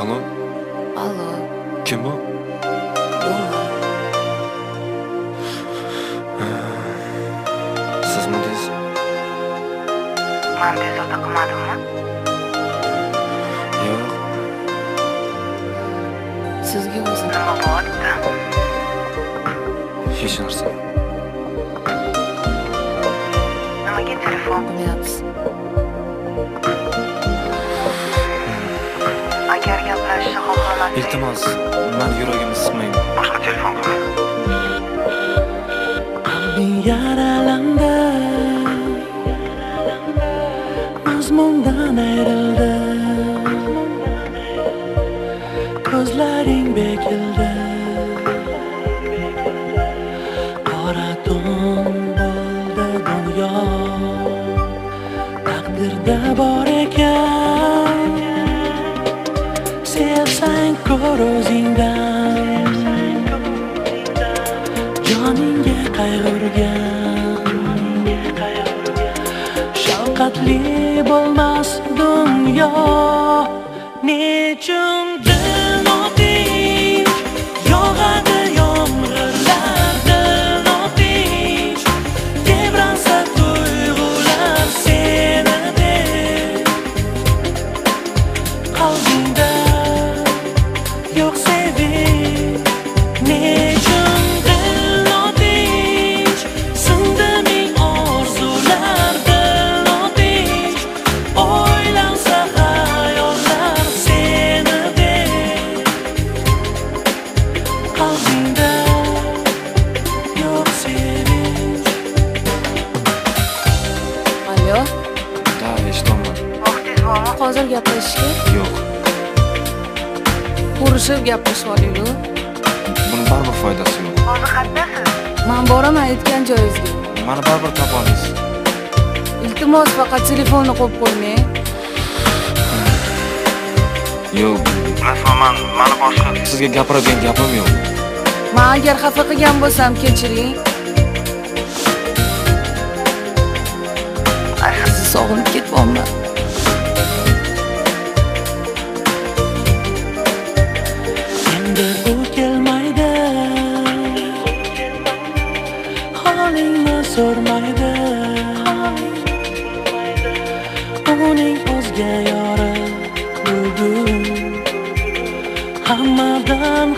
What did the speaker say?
Alo, Alo, kim bu? Sizmi deysiz? Men bezovta qilmadimmi? Yo'q. sizga o'zim Nima bo'lyapti? Hech narsa. Nimaga telefon? bilmayapsiz. Agar gaplashishni xohlasangiz, Iltimos, men yuragimni siqmayman. boshqa telefon qiling. Qalbing yaralandi, mazmundan ayrildi, ko'zlaring bekildi, qora tun bo'ldi dunyo, taqdirda bor ekan, sevsang ko'r o'zingdan, joningga qayg'urgan, shafqatli bo'lmas dunyo. Nechundir notinch yog'adi yomg'irlar, dil notinch tebransa tuyg'ular seni deb. Qalbingda yo'q sevinch, nechundir notinch sindi ming orzular, dil notinch o'ylansa xayollar seni deb. Qalbingda yo'q sevinch. Alo, Da, eshitaman. Vaqtingiz bormi? hozir gaplashishga Yo'q. ko'rishib gaplashib olaylik. Buni baribir foydasi yo'q. Hozir qaydasiz? Men boraman aytgan joyingizga. Meni baribir topa olasiz. Iltimos, faqat telefonni qo'yib qo'ymang. Yo'q, Bilasizmi, meni boshqa sizga gapiradigan gapim yo'q. Men agar xafa qilgan bo'lsam, kechiring. Sizni sog'inib ketyapman. Endi u kelmaydi, holingni so'rmaydi, uning o'zga yori bugun hammadan